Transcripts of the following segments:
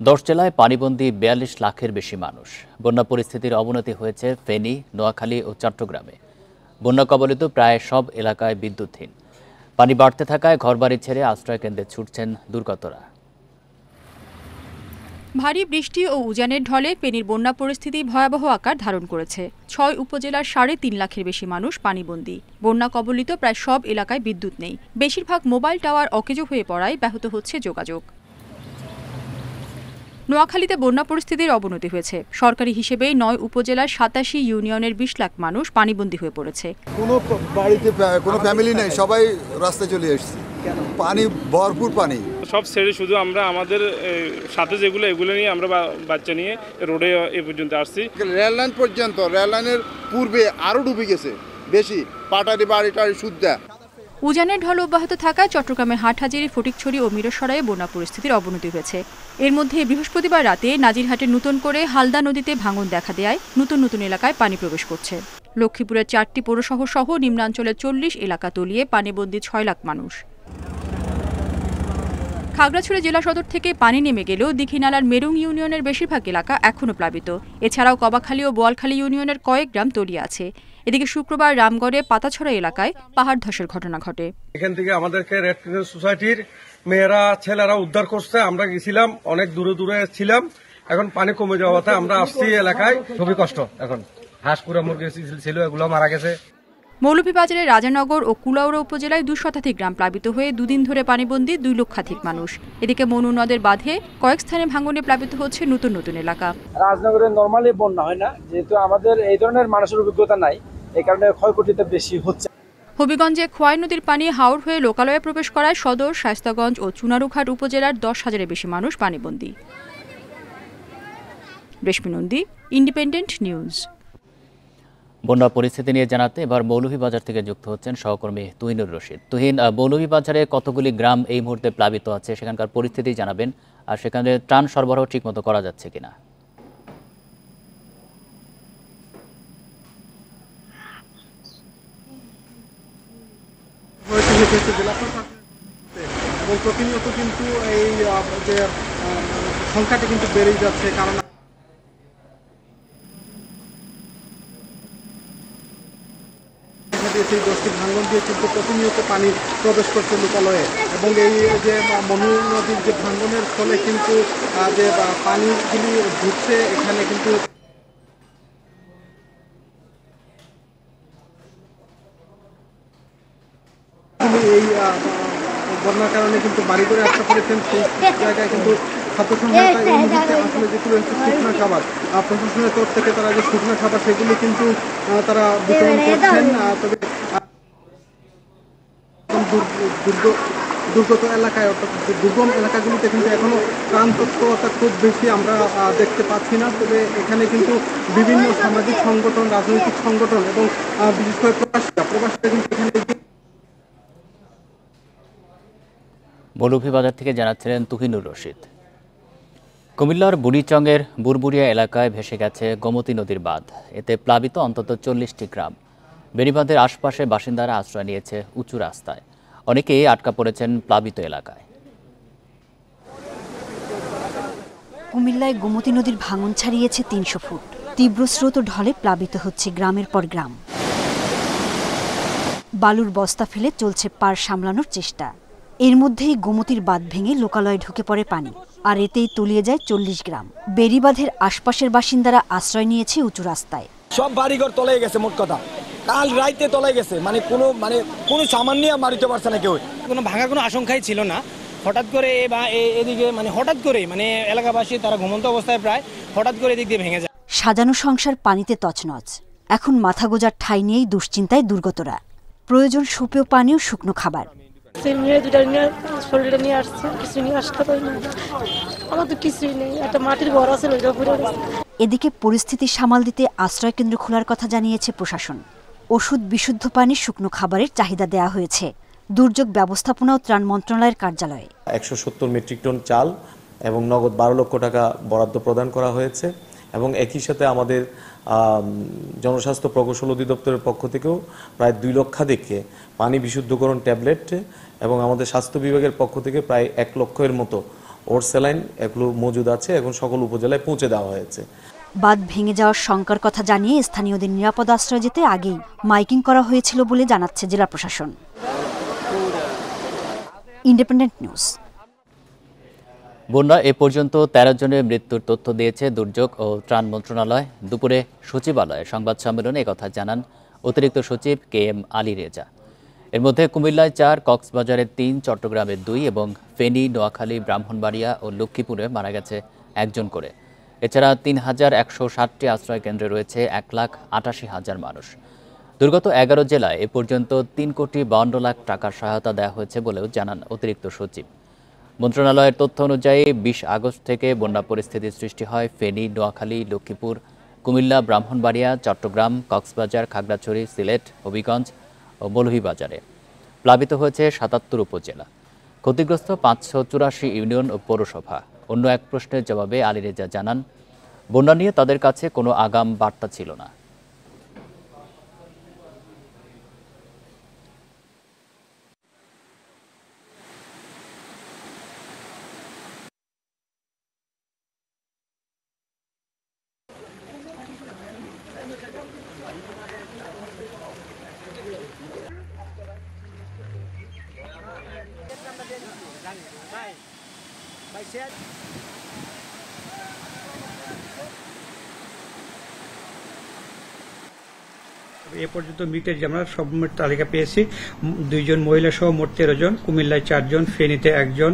10 জেলায় পানিবন্দী 42 লাখের বেশি মানুষ। বন্যা পরিস্থিতির অবনতি হয়েছে ফেনী, নোয়াখালী ও চট্টগ্রামে। বন্যা কবলিত প্রায় সব এলাকায় বিদ্যুৎহীন। পানি বাড়তে থাকায় ঘরবাড়ি ছেড়ে আশ্রয়কেন্দ্রে ছুটছেন দুর্গতরা। ভারী বৃষ্টি ও উজানের ঢলে ফেনীর বন্যা পরিস্থিতি ভয়াবহ আকার ধারণ করেছে। 6 উপজেলার 3.5 লাখের বেশি মানুষ পানিবন্দী। বন্যা কবলিত প্রায় সব এলাকায় বিদ্যুৎ নেই। বেশিরভাগ মোবাইল টাওয়ার অকেজো হয়ে পড়ায় ব্যাহত হচ্ছে যোগাযোগ। নোয়াখালীতে বন্যা পরিস্থিতির অবনতি হয়েছে। সরকারি হিসেবে 9 উপজেলার 87 ইউনিয়নের 20 লাখ মানুষ পানিবন্দী হয়ে পড়েছে। কোনো বাড়িতে কোনো ফ্যামিলি নেই, সবাই রাস্তায় চলে এসেছে। পানি ভরপুর পানি, সব ছেড়ে শুধু আমরা আমাদের সাথে এগুলো নিয়ে আমরা বাচ্চা নিয়ে রোডে এ পর্যন্ত আসছি। রেললাইন পর্যন্ত, রেললাইনের পূর্বে আরো ডুবে গেছে বেশি, পাটারি বাড়িটারি সুদ্ধা। উজানের ঢল অব্যাহত থাকায় চট্টগ্রামের হাটহাজারী, ফটিকছড়ি ও মিরসরাইয়ে বন্যা পরিস্থিতির অবনতি হয়েছে। এর মধ্যে বৃহস্পতিবার রাতে নাজিরহাটে নতুন করে হালদা নদীতে ভাঙন দেখা দেয় নতুন নতুন এলাকায় পানি প্রবেশ করছে। লক্ষ্মীপুরের 4টি পৌরশহর সহ নিম্নাঞ্চলের 40 এলাকা তলিয়ে পানিবন্দী 6 লাখ মানুষ। খাগড়াছড়ি জেলা সদর থেকে পানি নেমে গেলেও দীঘিনালার মেরুং ইউনিয়নের বেশিরভাগ এলাকা এখনও প্লাবিত। এছাড়াও কবাখালী ও বোয়ালখালী ইউনিয়নের কয়েক গ্রাম তলিয়ে আছে। এদিকে শুক্রবার রামগড়ে পাতাছড়া এলাকায় পাহাড় ধসের ঘটনা ঘটে। এখান থেকে আমাদেরকে রেড ক্রিসেন্ট সোসাইটির মেয়েরা ছেলেরা উদ্ধার করছে। আমরা গেছিলাম, অনেক দূরে দূরে ছিলাম। এখন পানি কমে যাওয়াতে আমরা আসছি এলাকায়। খুবই কষ্ট। এখন হাঁস কুড়া মুরগি ছিল, এগুলো মারা গেছে। মৌলভীবাজারের রাজানগর ও কুলাউড়া উপজেলায় 2 শতাধিক গ্রাম প্লাবিত হয়ে দুদিন ধরে পানিবন্দী 2 লক্ষাধিক মানুষ। এদিকে মনু নদের বাঁধে কয়েক স্থানে ভাঙনে প্লাবিত হচ্ছে নতুন নতুন এলাকা। রাজনগরে নরমালি বন্যা হয় না, যেহেতু আমাদের এই ধরনের মানুষের অভিজ্ঞতা নাই, এই কারণে ক্ষয়ক্ষতিটা বেশি হচ্ছে। হবিগঞ্জে খোয়াই নদীর পানি হাওর হয়ে লোকালয়ে প্রবেশ করায় সদর, শায়েস্তাগঞ্জ ও চুনারুঘাট উপজেলার 10,000-এর বেশি মানুষ পানিবন্দী। রেশমি নন্দী, ইন্ডিপেন্ডেন্ট নিউজ। বন্যা পরিস্থিতি নিয়ে জানাতে এবার মৌলভীবাজার থেকে যুক্ত হচ্ছেন সহকর্মী তুহিনুর রশিদ। তুহিন, মৌলভীবাজারে কতগুলি গ্রাম এই মুহূর্তে প্লাবিত আছে, সেখানকার পরিস্থিতি জানাবেন, আর সেখানে ত্রাণ সরবরাহ ঠিকমতো করা যাচ্ছে কিনা? এবং প্রতিনিয়ত কিন্তু এই যে সংখ্যাটা কিন্তু বেড়েই যাচ্ছে, কারণ সেই 10টি ভাঙন দিয়ে কিন্তু প্রতিনিয়ত পানি প্রবেশ করছে লোকালয়ে। এবং এই যে মনু নদীর যে ভাঙনের ফলে কিন্তু যে পানিগুলি ঢুকছে এখানে কিন্তু এই বন্যার কারণে কিন্তু বাড়ি করে আসতে পেরেছেন। সেই জায়গায় কিন্তু খাদ্য সহায়তা এই মুহূর্তে আসলে যেগুলো শুকনো খাবার, প্রশাসনের তরফ থেকে তারা যে শুকনো খাবার সেগুলি কিন্তু তারা বিতরণ করছেন। তবে দুর্গত এলাকায়, অর্থাৎ দুর্গম এলাকাগুলিতে কিন্তু এখনো ত্রাণ তৎপরতা খুব বেশি আমরা দেখতে পাচ্ছি না। তবে এখানে কিন্তু বিভিন্ন সামাজিক সংগঠন, রাজনৈতিক সংগঠন এবং বিশেষ করে প্রবাসীরা কিন্তু এখানে। মৌলভীবাজার থেকে জানাচ্ছিলেন তুহিনুর রশিদ। কুমিল্লার বুড়িচংয়ের বুরবুরিয়া এলাকায় ভেসে গেছে গোমতী নদীর বাঁধ। এতে প্লাবিত অন্তত 40টি গ্রাম। বেড়িবাঁধের আশপাশে বাসিন্দারা আশ্রয় নিয়েছে উঁচু রাস্তায়। অনেকেই আটকা পড়েছেন প্লাবিত এলাকায়। কুমিল্লায় গোমতী নদীর ভাঙন ছাড়িয়েছে 300 ফুট। তীব্র স্রোত ও ঢলে প্লাবিত হচ্ছে গ্রামের পর গ্রাম। বালুর বস্তা ফেলে চলছে পাড় সামলানোর চেষ্টা। এর মধ্যেই গোমতীর বাঁধ ভেঙে লোকালয়ে ঢুকে পড়ে পানি, আর এতেই তলিয়ে যায় 40 গ্রাম। বেড়িবাঁধের আশপাশের বাসিন্দারা আশ্রয় নিয়েছে উঁচু রাস্তায়। সব বাড়িঘর তলায় গেছে, মোট কথা কাল রাইতে তলায় গেছে। কোনো সামান্য মারিতে পারছে না কেউ। কোনো ভাঙার কোনো আশঙ্কাই ছিল না। হঠাৎ করে বা এদিকে হঠাৎ করে এলাকাবাসী তারা ঘুমন্ত অবস্থায় প্রায় হঠাৎ করে এদিক দিয়ে ভেঙে যায়। সাজানো সংসার পানিতে তছনছ। এখন মাথা গোজার ঠাঁই নিয়েই দুশ্চিন্তায় দুর্গতরা। প্রয়োজন সুপেয় পানি ও শুকনো খাবার। শরীরে নিয়ে আসছে, কিছু নিয়ে আসতে পারি না। আমার তো কিছুই নেই, একটা মাটির ঘর আছে। এদিকে পরিস্থিতি সামাল দিতে আশ্রয়কেন্দ্র খোলার কথা জানিয়েছে প্রশাসন। ওষুধ, বিশুদ্ধ পানি, শুকনো খাবারের চাহিদা দেয়া হয়েছে দুর্যোগ ব্যবস্থাপনা ও ত্রাণ মন্ত্রণালয়ের কার্যালয়ে। 170 মেট্রিক টন চাল এবং নগদ 12 লক্ষ টাকা বরাদ্দ প্রদান করা হয়েছে। এবং একই সাথে আমাদের জনস্বাস্থ্য প্রকৌশল অধিদপ্তরের পক্ষ থেকেও প্রায় 2 লক্ষাধিককে পানি বিশুদ্ধকরণ ট্যাবলেট এবং আমাদের স্বাস্থ্য বিভাগের পক্ষ থেকে প্রায় 1 লক্ষের মতো ওর স্যালাইন এগুলো মজুদ আছে, এখন সকল উপজেলায় পৌঁছে দেওয়া হয়েছে। বাঁধ ভেঙে যাওয়ার শঙ্কার কথা জানিয়ে স্থানীয়দের নিরাপদ আশ্রয় যেতে আগেই মাইকিং করা হয়েছিল বলে জানাচ্ছে জেলা প্রশাসন। Independent news. বন্যা এ পর্যন্ত 13 জনের মৃত্যুর তথ্য দিয়েছে দুর্যোগ ও ত্রাণ মন্ত্রণালয়। দুপুরে সচিবালয়ে সংবাদ সম্মেলনে একথা জানান অতিরিক্ত সচিব KM আলী রেজা। এর মধ্যে কুমিল্লায় 4, কক্সবাজারের 3, চট্টগ্রামে 2 এবং ফেনী, নোয়াখালী, ব্রাহ্মণবাড়িয়া ও লক্ষ্মীপুরে মারা গেছে 1 জন করে। এছাড়া 3160টি আশ্রয় কেন্দ্রে রয়েছে 1,88,000 মানুষ। দুর্গত 11 জেলায় এ পর্যন্ত 3,52,00,000 টাকার সহায়তা দেওয়া হয়েছে বলেও জানান অতিরিক্ত সচিব। মন্ত্রণালয়ের তথ্য অনুযায়ী 20 আগস্ট থেকে বন্যা পরিস্থিতির সৃষ্টি হয় ফেনী, নোয়াখালী, লক্ষ্মীপুর, কুমিল্লা, ব্রাহ্মণবাড়িয়া, চট্টগ্রাম, কক্সবাজার, খাগড়াছড়ি, সিলেট, হবিগঞ্জ ও মৌলভীবাজারে। প্লাবিত হয়েছে 77 উপজেলা। ক্ষতিগ্রস্ত 584 ইউনিয়ন ও পৌরসভা। অন্য এক প্রশ্নের জবাবে আলী রেজা জানান, বন্যা নিয়ে তাদের কাছে কোনো আগাম বার্তা ছিল না। এ পর্যন্ত মৃতের যে আমরা সব মোট তালিকা পেয়েছি, 2 জন মহিলা সহ মোট 13 জন। কুমিল্লায় 4 জন, ফেনীতে 1 জন,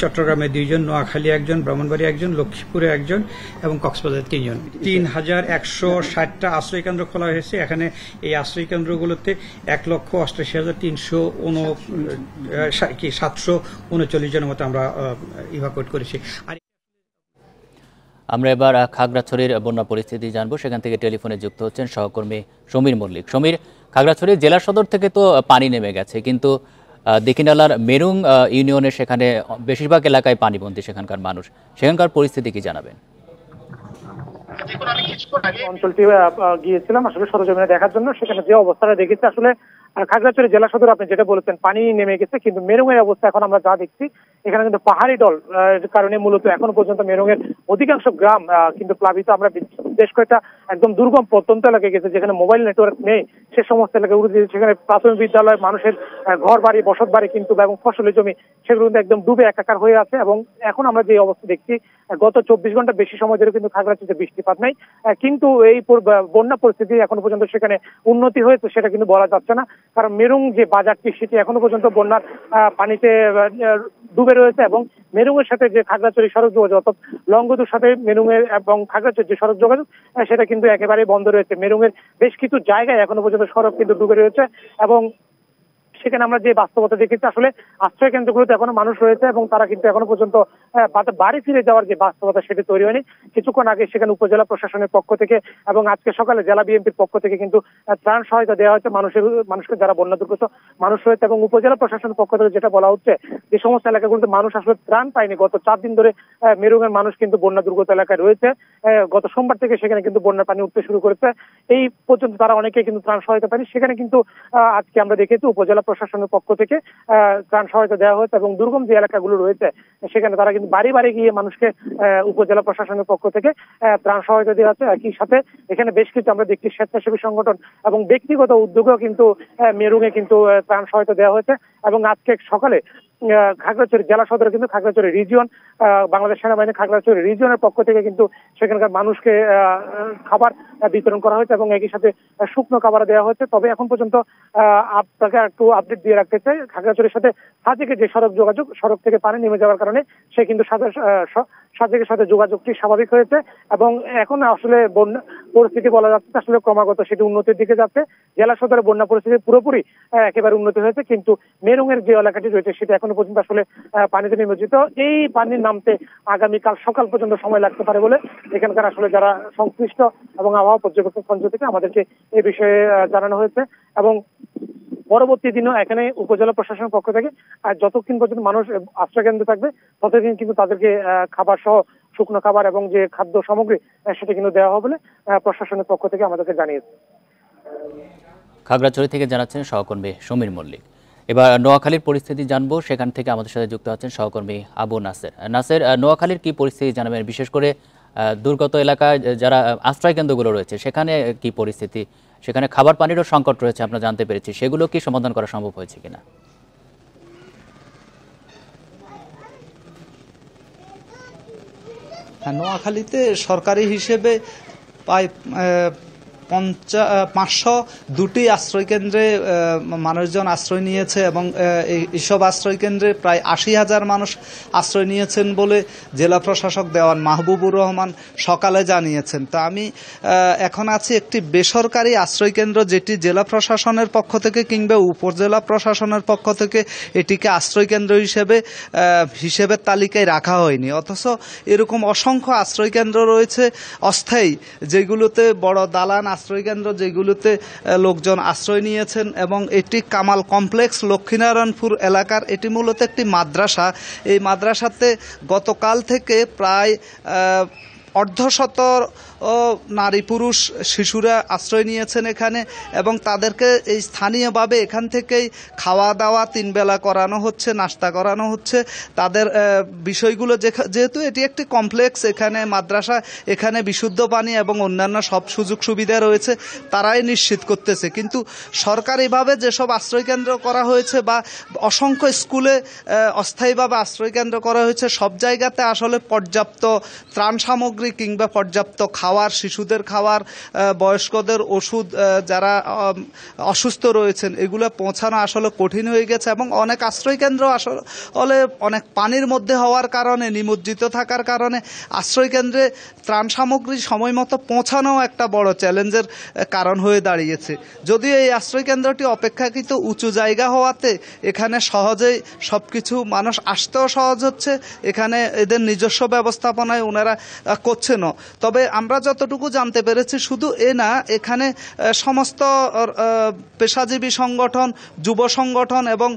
চট্টগ্রামে 2 জন, নোয়াখালী 1 জন, ব্রাহ্মণবাড়িয়া 1 জন, লক্ষ্মীপুরে 1 জন এবং কক্সবাজারে 3 জন। 3160টা আশ্রয় কেন্দ্র খোলা হয়েছে। এখানে এই আশ্রয় কেন্দ্রগুলোতে 1,88,739 জনের মতো আমরা ইভাকুয়েট করেছি। আর আমরা এবার খাগড়াছড়ির বন্যা পরিস্থিতি জানবো। সেখান থেকে টেলিফোনে যুক্ত হচ্ছেন সহকর্মী সমীর মল্লিক। সমীর, খাগড়াছড়ি জেলা সদর থেকে তো পানি নেমে গেছে, কিন্তু দক্ষিণালার মেরুং ইউনিয়নের সেখানে বেশিরভাগ এলাকায় পানিবন্দী সেখানকার মানুষ। সেখানকার পরিস্থিতি কি জানাবেন? অঞ্চলটি গিয়েছিলাম আসলে সরজমিনে দেখার জন্য। সেখানে যে অবস্থাটা দেখেছি আসলে খাগড়াছড়ি জেলা সদর আপনি যেটা বলেছেন পানি নেমে গেছে, কিন্তু মেরুঙের অবস্থা এখন আমরা যা দেখছি এখানে কিন্তু পাহাড়ি ঢল কারণে মূলত এখনো পর্যন্ত মেরুঙের অধিকাংশ গ্রাম কিন্তু প্লাবিত। আমরা বেশ কয়েকটা একদম দুর্গম প্রত্যন্ত এলাকায় গেছে যেখানে মোবাইল নেটওয়ার্ক নেই, সে সমস্ত এলাকায় উড়ে দিয়েছে। সেখানে প্রাথমিক বিদ্যালয়, মানুষের ঘর বাড়ি, বসত বাড়ি কিন্তু এবং ফসলের জমি সেগুলো কিন্তু একদম ডুবে একাকার হয়ে আছে। এবং এখন আমরা যে অবস্থা দেখছি, গত 24 ঘন্টা বেশি সময় ধরে কিন্তু খাগড়াছড়িতে বৃষ্টিপাত নাই, কিন্তু এই বন্যা পরিস্থিতি এখনো পর্যন্ত সেখানে উন্নতি হয়েছে সেটা কিন্তু বলা যাচ্ছে না। কারণ মেরুং যে বাজারটি সেটি এখনো পর্যন্ত বন্যার পানিতে ডুবে রয়েছে এবং মেরুঙের সাথে যে খাগড়াছড়ি সড়ক যোগাযোগ অর্থাৎ লংগদুর সাথে মেরুঙের এবং খাগড়াছড়ির যে সড়ক যোগাযোগ সেটা কিন্তু একেবারে বন্ধ রয়েছে। মেরুঙের বেশ কিছু জায়গায় এখনো পর্যন্ত সড়ক কিন্তু ডুবে রয়েছে এবং সেখানে আমরা যে বাস্তবতা দেখেছি আসলে আশ্রয় কেন্দ্রগুলোতে এখনো মানুষ রয়েছে এবং তারা কিন্তু এখনো পর্যন্ত বাড়ি ফিরে যাওয়ার যে বাস্তবতা সেটি তৈরি হয়নি। কিছুক্ষণ আগে সেখানে উপজেলা প্রশাসনের পক্ষ থেকে এবং আজকে সকালে জেলা বিএনপির পক্ষ থেকে কিন্তু ত্রাণ সহায়তা দেওয়া হয়েছে মানুষকে যারা বন্যা দুর্গত মানুষ রয়েছে। এবং উপজেলা প্রশাসনের পক্ষ থেকে যেটা বলা হচ্ছে, যে সমস্ত এলাকাগুলোতে মানুষ আসলে ত্রাণ পায়নি, গত 4 দিন ধরে মেরুঙের মানুষ কিন্তু বন্যা দুর্গত এলাকায় রয়েছে। গত সোমবার থেকে সেখানে কিন্তু বন্যার পানি উঠতে শুরু করেছে। এই পর্যন্ত তারা অনেকে কিন্তু ত্রাণ সহায়তা পায়নি। সেখানে কিন্তু আজকে আমরা দেখেছি উপজেলা প্রশাসনের পক্ষ থেকে ত্রাণ সহায়তা দেওয়া হয়েছে এবং দুর্গম যে এলাকাগুলো রয়েছে সেখানে তারা কিন্তু বাড়ি বাড়ি গিয়ে মানুষকে উপজেলা প্রশাসনের পক্ষ থেকে ত্রাণ সহায়তা দেওয়া হচ্ছে। একই সাথে এখানে বেশ কিছু আমরা দেখছি স্বেচ্ছাসেবী সংগঠন এবং ব্যক্তিগত উদ্যোগেও কিন্তু মেরুঙে কিন্তু ত্রাণ সহায়তা দেওয়া হয়েছে। এবং আজকে সকালে খাগড়াছড়ি জেলা সদরে কিন্তু খাগড়াছড়ি রিজিয়ন, বাংলাদেশ সেনাবাহিনী খাগড়াছড়ি রিজিয়নের পক্ষ থেকে কিন্তু সেখানকার মানুষকে খাবার বিতরণ করা হয়েছে এবং একই সাথে শুকনো খাবার দেওয়া হয়েছে। তবে এখন পর্যন্ত আপনাকে একটু আপডেট দিয়ে রাখতে চাই, খাগড়াছড়ির সাথে সাজেকের যে সড়ক যোগাযোগ, সড়ক থেকে পানি নেমে যাওয়ার কারণে সে কিন্তু সাজেকের সাথে যোগাযোগটি স্বাভাবিক হয়েছে এবং এখন আসলে বন্যা পরিস্থিতি বলা যাচ্ছে আসলে ক্রমাগত সেটি উন্নতির দিকে যাচ্ছে। জেলা সদরে বন্যা পরিস্থিতি পুরোপুরি একেবারে উন্নতি হয়েছে, কিন্তু মেরুঙের যে এলাকাটি রয়েছে সেটা এখনো পর্যন্ত আসলে পানিতে নিমজ্জিত। এই পানির নামতে আগামীকাল সকাল পর্যন্ত সময় লাগতে পারে বলে এখানকার আসলে যারা সংশ্লিষ্ট এবং আবহাওয়া পর্যবেক্ষক কেন্দ্র থেকে আমাদেরকে এই বিষয়ে জানানো হয়েছে। এবং পরবর্তী দিনও এখানে উপজেলা প্রশাসনের পক্ষ থেকে যতক্ষণ পর্যন্ত মানুষ আশ্রয় কেন্দ্রে থাকবে ততদিন কিন্তু তাদেরকে খাবার সহ শুকনো খাবার এবং যে খাদ্য সামগ্রী সেটা কিন্তু দেওয়া হবে বলে প্রশাসনের পক্ষ থেকে আমাদেরকে জানিয়েছে। খাগড়াছড়ি থেকে জানাচ্ছেন সহকর্মী সমীর মল্লিক। এবার নোয়াখালীর পরিস্থিতি জানবো, সেখান থেকে আমাদের সাথে যুক্ত আছেন সহকর্মী আবু নাসের। নাসের, নোয়াখালীর কি পরিস্থিতি জানাবেন, বিশেষ করে দুর্গত এলাকায় যারা আশ্রয় কেন্দ্রগুলো রয়েছে সেখানে কি পরিস্থিতি? সেখানে খাবার পানিরও সংকট রয়েছে আমরা জানতে পেরেছি, সেগুলো কি সমাধান করা সম্ভব হয়েছে কিনা? নোয়াখালীতে সরকারি হিসেবে প্রায় 502টি আশ্রয় কেন্দ্রে মানুষজন আশ্রয় নিয়েছে এবং এইসব আশ্রয় কেন্দ্রে প্রায় 80,000 মানুষ আশ্রয় নিয়েছেন বলে জেলা প্রশাসক দেওয়ান মাহবুবুর রহমান সকালে জানিয়েছেন। তো আমি এখন আছি একটি বেসরকারি আশ্রয় কেন্দ্র, যেটি জেলা প্রশাসনের পক্ষ থেকে কিংবা উপজেলা প্রশাসনের পক্ষ থেকে এটিকে আশ্রয় কেন্দ্র হিসেবে তালিকায় রাখা হয়নি। অথচ এরকম অসংখ্য আশ্রয় কেন্দ্র রয়েছে অস্থায়ী, যেগুলোতে বড় দালান আশ্রয় কেন্দ্র, যেগুলোতে লোকজন আশ্রয় নিয়েছেন। এবং এটি কামাল কমপ্লেক্স লক্ষ্মীনারায়ণপুর এলাকার, এটি মূলত একটি মাদ্রাসা। এই মাদ্রাসাতে গতকাল থেকে প্রায় অর্ধশত নারী পুরুষ শিশুরা আশ্রয় নিয়েছেন এখানে, এবং তাদেরকে এই স্থানীয়ভাবে এখান থেকেই খাওয়া দাওয়া 3 বেলা করানো হচ্ছে, নাস্তা করানো হচ্ছে। তাদের বিষয়গুলো যেহেতু এটি একটি কমপ্লেক্স, এখানে মাদ্রাসা, এখানে বিশুদ্ধ পানি এবং অন্যান্য সব সুযোগ সুবিধা রয়েছে, তারাই নিশ্চিত করতেছে। কিন্তু সরকারিভাবে যেসব আশ্রয় কেন্দ্র করা হয়েছে বা অসংখ্য স্কুলে অস্থায়ীভাবে আশ্রয় কেন্দ্র করা হয়েছে, সব জায়গাতে আসলে পর্যাপ্ত ত্রাণ সামগ্রী কিংবা পর্যাপ্ত খাওয়ার, শিশুদের খাওয়ার, বয়স্কদের ওষুধ, যারা অসুস্থ রয়েছেন, এগুলো পৌঁছানো আসলে কঠিন হয়ে গেছে। এবং অনেক আশ্রয় কেন্দ্র আসলে অনেক পানির মধ্যে হওয়ার কারণে, নিমজ্জিত থাকার কারণে আশ্রয় কেন্দ্রে ত্রাণ সামগ্রী সময় মতো পৌঁছানো একটা বড় চ্যালেঞ্জের কারণ হয়ে দাঁড়িয়েছে। যদিও এই আশ্রয় কেন্দ্রটি অপেক্ষাকৃত উঁচু জায়গা হওয়াতে এখানে সহজেই সবকিছু মানুষ আসতেও সহজ হচ্ছে, এখানে এদের নিজস্ব ব্যবস্থাপনায় ওনারা করছেন। তবে আমরা যতটুকু জানতে পেরেছি, শুধু না, এখানে সমস্ত পেশাজীবী সংগঠন, যুব সংগঠন এবং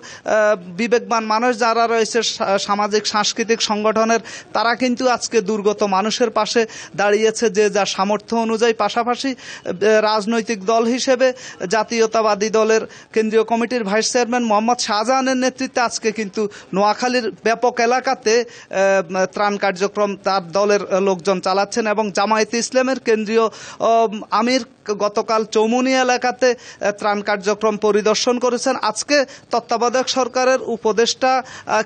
বিবেকবান মানুষ যারা রয়েছে সামাজিক সাংস্কৃতিক সংগঠনের, তারা কিন্তু আজকে দুর্গত মানুষের পাশে দাঁড়িয়েছে যে যার সামর্থ্য অনুযায়ী। পাশাপাশি রাজনৈতিক দল হিসেবে জাতীয়তাবাদী দলের কেন্দ্রীয় কমিটির ভাইস চেয়ারম্যান মোহাম্মদ শাহজাহানের নেতৃত্বে আজকে কিন্তু নোয়াখালীর ব্যাপক এলাকাতে ত্রাণ কার্যক্রম তার দলের লোকজন চালাচ্ছেন। এবং জামায়াতে ইসলামের কেন্দ্রীয় আমির গতকাল চৌমুনি এলাকাতে ত্রাণ কার্যক্রম পরিদর্শন করেছেন। আজকে তত্ত্বাবধায়ক সরকারের উপদেষ্টা,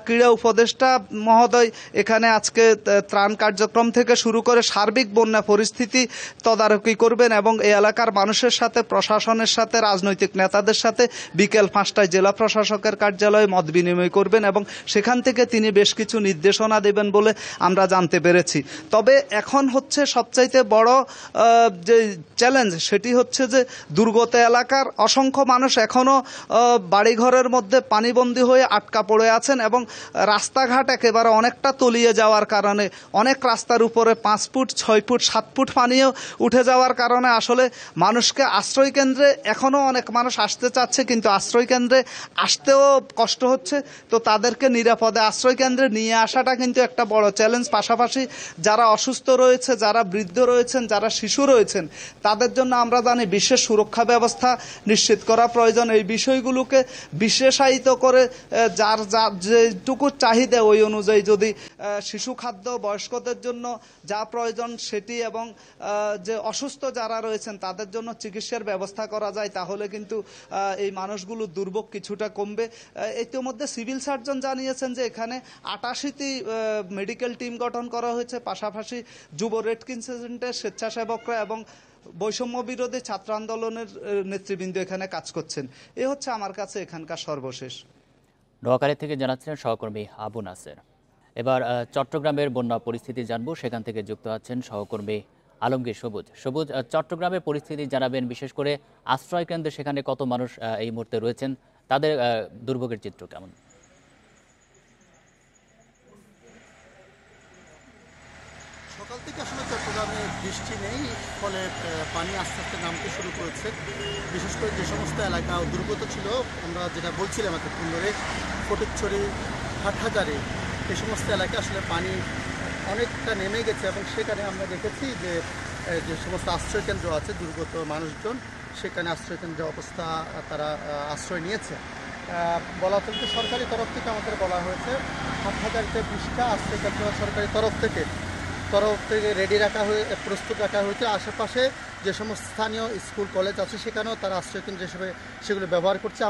ক্রীড়া উপদেষ্টা মহোদয় এখানে আজকে ত্রাণ কার্যক্রম থেকে শুরু করে সার্বিক বন্যা পরিস্থিতি তদারকি করবেন এবং এই এলাকার মানুষের সাথে, প্রশাসনের সাথে, রাজনৈতিক নেতাদের সাথে বিকেল 5টায় জেলা প্রশাসকের কার্যালয়ে মত বিনিময় করবেন এবং সেখান থেকে তিনি বেশ কিছু নির্দেশনা দেবেন বলে আমরা জানতে পেরেছি। তবে এখন হচ্ছে সবচাইতে বড় যে চ্যালেঞ্জ, সেটি হচ্ছে যে দুর্গত এলাকার অসংখ্য মানুষ এখনও বাড়িঘরের মধ্যে পানিবন্দী হয়ে আটকা পড়ে আছেন এবং রাস্তাঘাট একেবারে অনেকটা তলিয়ে যাওয়ার কারণে, অনেক রাস্তার উপরে 5 ফুট, 6 ফুট, 7 ফুট পানিও উঠে যাওয়ার কারণে আসলে মানুষকে আশ্রয় কেন্দ্রে এখনও অনেক মানুষ আসতে চাচ্ছে, কিন্তু আশ্রয় কেন্দ্রে আসতেও কষ্ট হচ্ছে। তো তাদেরকে নিরাপদে আশ্রয় কেন্দ্রে নিয়ে আসাটা কিন্তু একটা বড় চ্যালেঞ্জ। পাশাপাশি যারা অসুস্থ রয়েছে, যারা বৃদ্ধ রয়েছেন, যারা শিশু রয়েছেন, তাদের জন্য আমরা জানি বিশেষ সুরক্ষা ব্যবস্থা নিশ্চিত করা প্রয়োজন। এই বিষয়গুলোকে বিশেষায়িত করে যার যেটুকু চাহিদা ওই অনুযায়ী যদি শিশু খাদ্য, বয়স্কদের জন্য যা প্রয়োজন সেটি, এবং যে অসুস্থ যারা রয়েছেন তাদের জন্য চিকিৎসার ব্যবস্থা করা যায়, তাহলে কিন্তু এই মানুষগুলোর দুর্ভোগ কিছুটা কমবে। ইতিমধ্যে সিভিল সার্জন জানিয়েছেন যে এখানে 88টি মেডিকেল টিম গঠন করা হয়েছে। পাশাপাশি যুব রেড ক্রিসেন্টের স্বেচ্ছাসেবকরা এবং বৈষম্য বিরোধী ছাত্র আন্দোলনের নেতৃবৃন্দ এখানে কাজ করছেন। এ হচ্ছে আমার কাছে এখানকার সর্বশেষ। নোয়াখালী থেকে জানাচ্ছেন সহকর্মী আবু নাসের। এবার চট্টগ্রামের বন্যা পরিস্থিতি জানবো, সেখান থেকে যুক্ত আছেন সহকর্মী আলমগীর সবুজ। সবুজ, চট্টগ্রামের পরিস্থিতি জানাবেন, বিশেষ করে আশ্রয় কেন্দ্রে সেখানে কত মানুষ এই মুহূর্তে রয়েছেন, তাদের দুর্ভোগের চিত্র কেমন? সকাল থেকে আসলে চট্টগ্রামে বৃষ্টি নেই, ফলে পানি আস্তে আস্তে নামতে শুরু করেছে। বিশেষ করে যে সমস্ত এলাকা দুর্গত ছিল, আমরা যেটা বলছিলাম এতক্ষণ ধরে, ফটিকছড়ি, হাটহাজারি, এই সমস্ত এলাকায় আসলে পানি অনেকটা নেমে গেছে এবং সেখানে আমরা দেখেছি যে যে সমস্ত আশ্রয়কেন্দ্র আছে দুর্গত মানুষজন, সেখানে আশ্রয়কেন্দ্রের অবস্থা তারা আশ্রয় নিয়েছে। বলা চলছে সরকারি তরফ থেকে আমাদের বলা হয়েছে হাটহাজারিতে 20টা আশ্রয়কেন্দ্র সরকারি তরফ থেকে রেডি রাখা হয়ে প্রস্তুত রাখা হয়েছে। আশেপাশে যে সমস্ত স্থানীয় স্কুল কলেজ আছে সেখানেও তারা আশ্রয়কেন্দ্র হিসেবে সেগুলো ব্যবহার করছে।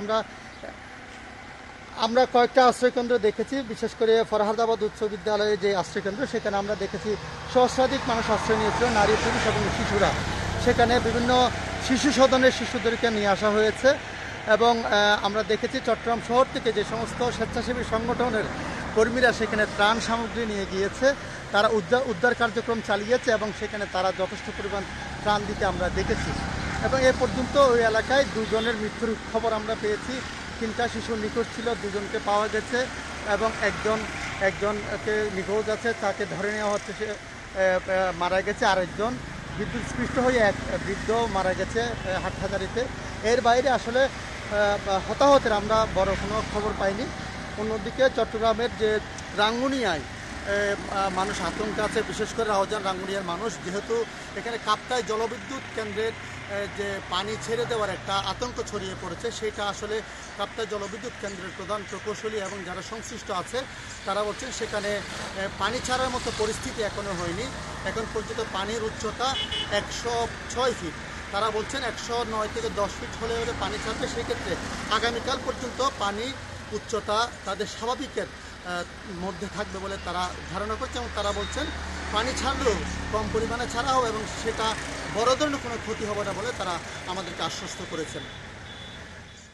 আমরা কয়েকটা আশ্রয়কেন্দ্র দেখেছি, বিশেষ করে ফরহাদাবাদ উচ্চ বিদ্যালয়ে যে আশ্রয়কেন্দ্র সেখানে আমরা দেখেছি সহস্রাধিক মানুষ আশ্রয় নিয়েছিল, নারী পুরুষ এবং শিশুরা। সেখানে বিভিন্ন শিশু সদনের শিশুদেরকে নিয়ে আসা হয়েছে এবং আমরা দেখেছি চট্টগ্রাম শহর থেকে যে সমস্ত স্বেচ্ছাসেবী সংগঠনের কর্মীরা সেখানে ত্রাণ সামগ্রী নিয়ে গিয়েছে, তারা উদ্ধার কার্যক্রম চালিয়েছে এবং সেখানে তারা যথেষ্ট পরিমাণ ত্রাণ দিতে আমরা দেখেছি। এবং এ পর্যন্ত ওই এলাকায় 2 জনের মৃত্যুর খবর আমরা পেয়েছি। 3টা শিশু নিখোঁজ ছিল, 2 জনকে পাওয়া গেছে এবং একজনকে নিখোঁজ আছে, তাকে ধরে নেওয়া হচ্ছে, সে মারা গেছে। আরেকজন বিদ্যুৎস্পৃষ্ট হয়ে এক বৃদ্ধ মারা গেছে হাটহাজারিতে। এর বাইরে আসলে হতাহতের আমরা বড় কোনো খবর পাইনি। অন্যদিকে চট্টগ্রামের যে রাঙ্গুনিয়ায় মানুষ আতঙ্ক আছে, বিশেষ করে রাউজান রাঙ্গুনিয়ার মানুষ, যেহেতু এখানে কাপ্তাই জলবিদ্যুৎ কেন্দ্রের যে পানি ছেড়ে দেওয়ার একটা আতঙ্ক ছড়িয়ে পড়েছে, সেটা আসলে কাপ্তাই জলবিদ্যুৎ কেন্দ্রের প্রধান প্রকৌশলী এবং যারা সংশ্লিষ্ট আছে তারা বলছেন সেখানে পানি ছাড়ার মতো পরিস্থিতি এখনও হয়নি। এখন পর্যন্ত পানির উচ্চতা 106 ফিট। তারা বলছেন 109 থেকে 10 ফিট হলে পানি ছাড়বে। সেক্ষেত্রে আগামীকাল পর্যন্ত পানি উচ্চতা তাদের স্বাভাবিকের মধ্যে থাকবে বলে তারা ধারণা করছে এবং তারা বলছেন পানি ছাড়লেও কম পরিমাণে ছাড়াও এবং সেটা বড় ধরনের কোনো ক্ষতি হবে না বলে তারা আমাদেরকে আশ্বস্ত করেছেন।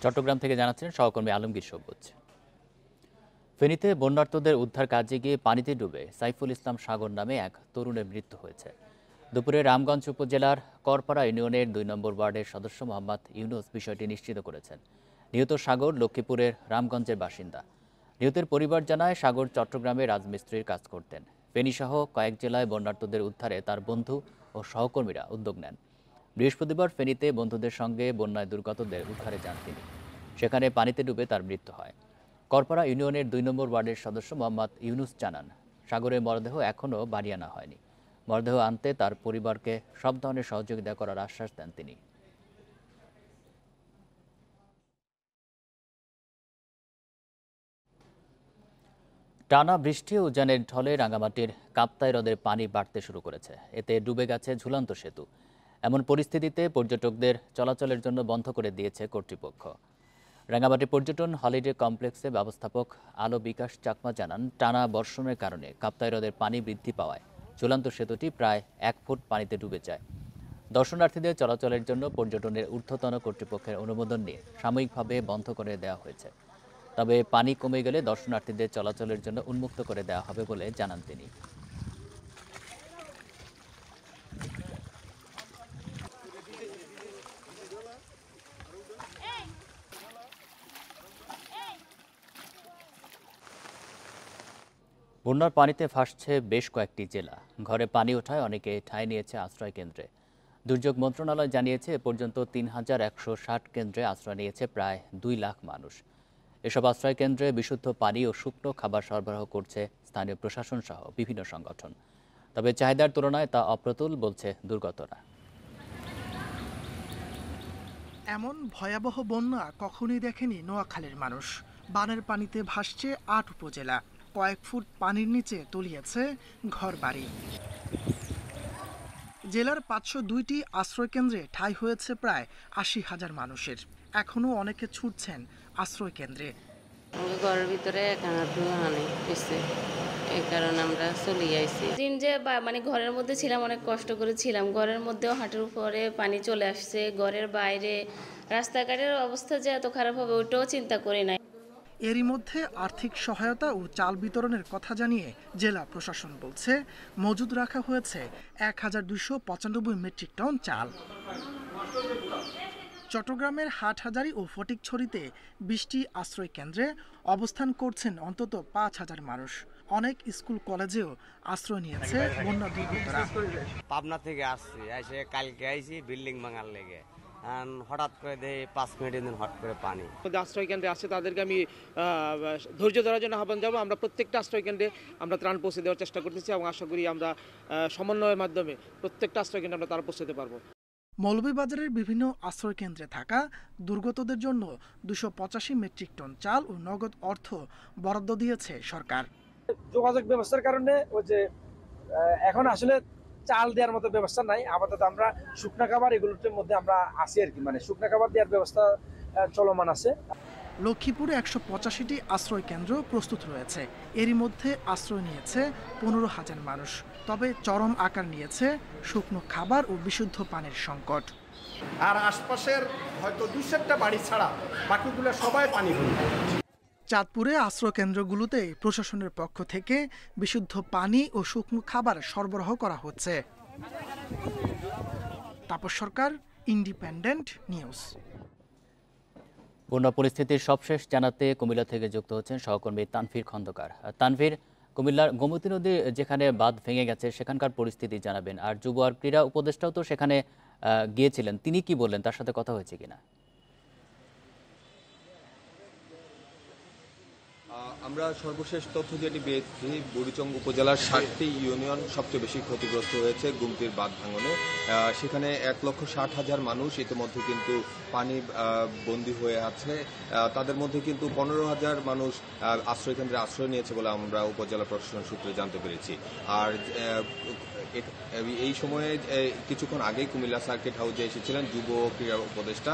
চট্টগ্রাম থেকে জানাচ্ছেন সহকর্মী আলমগীর সবুজ। ফেনীতে বন্যার্তদের উদ্ধার কাজে গিয়ে পানিতে ডুবে সাইফুল ইসলাম সাগর নামে এক তরুণের মৃত্যু হয়েছে। দুপুরে রামগঞ্জ উপজেলার করপাড়া ইউনিয়নের 2 নম্বর ওয়ার্ডের সদস্য মোহাম্মদ ইউনুস বিষয়টি নিশ্চিত করেছেন। নিহত সাগর লক্ষ্মীপুরের রামগঞ্জের বাসিন্দা। নিহতের পরিবার জানায় সাগর চট্টগ্রামে রাজমিস্ত্রির কাজ করতেন। ফেনীসহ কয়েক জেলায় বন্যার্তদের উদ্ধারে তার বন্ধু ও সহকর্মীরা উদ্যোগ নেন। বৃহস্পতিবার ফেনীতে বন্ধুদের সঙ্গে বন্যায় দুর্গতদের উদ্ধারে যান তিনি। সেখানে পানিতে ডুবে তার মৃত্যু হয়। করপাড়া ইউনিয়নের 2 নম্বর ওয়ার্ডের সদস্য মোহাম্মদ ইউনুস জানান, সাগরের মরদেহ এখনও বাড়ি আনা হয়নি। মরদেহ আনতে তার পরিবারকে সব ধরনের সহযোগিতা করার আশ্বাস দেন তিনি। টানা বৃষ্টি ও উজানের ঢলে রাঙ্গামাটির কাপ্তাই হ্রদের পানি বাড়তে শুরু করেছে। এতে ডুবে গেছে ঝুলন্ত সেতু। এমন পরিস্থিতিতে পর্যটকদের চলাচলের জন্য বন্ধ করে দিয়েছে কর্তৃপক্ষ। রাঙ্গামাটি পর্যটন হলিডে কমপ্লেক্সে ব্যবস্থাপক আলো বিকাশ চাকমা জানান, টানা বর্ষণের কারণে কাপ্তাই হ্রদের পানি বৃদ্ধি পাওয়ায় ঝুলন্ত সেতুটি প্রায় 1 ফুট পানিতে ডুবে যায়। দর্শনার্থীদের চলাচলের জন্য পর্যটনের ঊর্ধ্বতন কর্তৃপক্ষের অনুমোদন নিয়ে সাময়িকভাবে বন্ধ করে দেওয়া হয়েছে। তবে পানি কমে গেলে দর্শনার্থীদের চলাচলের জন্য উন্মুক্ত করে দেওয়া হবে বলে জানান তিনি। বন্যার পানিতে ভাসছে বেশ কয়েকটি জেলা। ঘরে পানি ওঠায় অনেকে ঠাঁই নিয়েছে আশ্রয় কেন্দ্রে। দুর্যোগ মন্ত্রণালয় জানিয়েছে এ পর্যন্ত 3160 কেন্দ্রে আশ্রয় নিয়েছে প্রায় 2 লাখ মানুষ। এসব আশ্রয় কেন্দ্রে বিশুদ্ধ পানি ও শুকনো খাবার সরবরাহ করছে স্থানীয় প্রশাসন সহ বিভিন্ন সংগঠন। তবে চাহিদার তুলনায় তা অপ্রতুল বলছে দুর্গতরা। এমন ভয়াবহ বন্যা কখনোই দেখেনি নোয়াখালীর মানুষ। বানের পানিতে ভাসছে 8 উপজেলা। কয়েক ফুট পানির নিচে তলিয়েছে ঘরবাড়ি। জেলার 502টি আশ্রয়কেন্দ্রে ঠাঁই হয়েছে প্রায় 80,000 মানুষের। এখনো অনেকে ছুটছেন আশ্রয় কেন্দ্রে। ঘরের ভিতরে এই কারণে আমরা চলে আইছি। দিন যে মানে ঘরের মধ্যে ছিলাম, অনেক কষ্ট করে ছিলাম। ঘরের মধ্যেও হাঁটুর উপরে পানি চলে আসছে, ঘরের বাইরে রাস্তাঘাটের অবস্থা যে এত খারাপ হবে ওইটাও চিন্তা করি নাই। এরই মধ্যে আর্থিক সহায়তা ও চাল বিতরণের কথা জানিয়ে জেলা প্রশাসন বলছে মজুদ রাখা হয়েছে 1295 মেট্রিক টন চাল। চট্টগ্রামের হাটহাজারী ও ফটিকছড়িতে 20টি আশ্রয় কেন্দ্রে অবস্থান করছেন অন্তত 5000 মানুষ। অনেক স্কুল কলেজেও আশ্রয় নিয়েছে বন্যা দুর্গতরা। পাবনা থেকে আসছি, এসে কালকে আইছি বিল্ডিং ভাঙার লেগে। হঠাৎ করে দেয় 5 মিনিটের দিন হঠাৎ করে পানি। আশ্রয় কেন্দ্রে আসছে তাদেরকে আমি ধৈর্য ধরার জন্য আহ্বান যাবো। আমরা প্রত্যেকটা আশ্রয় কেন্দ্রে আমরা ত্রাণ পৌঁছে দেওয়ার চেষ্টা করতেছি এবং আশা করি আমরা সমন্বয়ের মাধ্যমে প্রত্যেকটা আশ্রয় কেন্দ্রে আমরা ত্রাণ পৌঁছাতে পারবো। মৌলভীবাজারের বিভিন্ন আশ্রয় কেন্দ্রে থাকা দুর্গতদের জন্য 285 মেট্রিক টন চাল ও নগদ অর্থ বরাদ্দ দিয়েছে সরকার। যোগাযোগ ব্যবস্থার কারণে ওই যে এখন আসলে চাল দেওয়ার মতো ব্যবস্থা নাই। আপাতত আমরা শুকনা খাবার এগুলোর মধ্যে আমরা আছি আর কি, মানে শুকনা খাবার দেওয়ার ব্যবস্থা চলমান আছে। লক্ষ্মীপুরে 185টি আশ্রয় কেন্দ্র প্রস্তুত রয়েছে। এরই মধ্যে আশ্রয় নিয়েছে 15,000 মানুষ। তবে চরম আকার নিয়েছে শুকনো খাবার ও বিশুদ্ধ পানির সংকট। আর আশপাশের হয়তো 200টা বাড়ি ছাড়া বাকিগুলো সবাই পানি ভর্তি। চাঁদপুরে আশ্রয় কেন্দ্রগুলোতে প্রশাসনের পক্ষ থেকে বিশুদ্ধ পানি ও শুকনো খাবার সরবরাহ করা হচ্ছে। তাপস সরকার, ইন্ডিপেন্ডেন্ট নিউজ। বন্যা পরিস্থিতির সবশেষ জানাতে কুমিল্লা থেকে যুক্ত হচ্ছেন সহকর্মী তানভীর খন্দকার। তানভীর, কুমিল্লার গোমতী নদী যেখানে বাঁধ ভেঙে গেছে সেখানকার পরিস্থিতি জানাবেন। আর যুব আর ক্রীড়া উপদেষ্টাও তো সেখানে গিয়েছিলেন, তিনি কি বললেন, তার সাথে কথা হয়েছে কিনা? আমরা সর্বশেষ তথ্য যেটি পেয়েছি, বুড়িচং উপজেলার 7টি ইউনিয়ন সবচেয়ে বেশি ক্ষতিগ্রস্ত হয়েছে গোমতীর বাঁধ ভাঙনে। সেখানে 1,60,000 মানুষ ইতিমধ্যে কিন্তু পানি বন্দী হয়ে আছে। তাদের মধ্যে কিন্তু 15,000 মানুষ আশ্রয়কেন্দ্রে আশ্রয় নিয়েছে বলে আমরা উপজেলা প্রশাসন সূত্রে জানতে পেরেছি। আর এই সময়ে কিছুক্ষণ আগেই কুমিল্লা সার্কিট হাউসে এসেছিলেন যুব ক্রীড়া উপদেষ্টা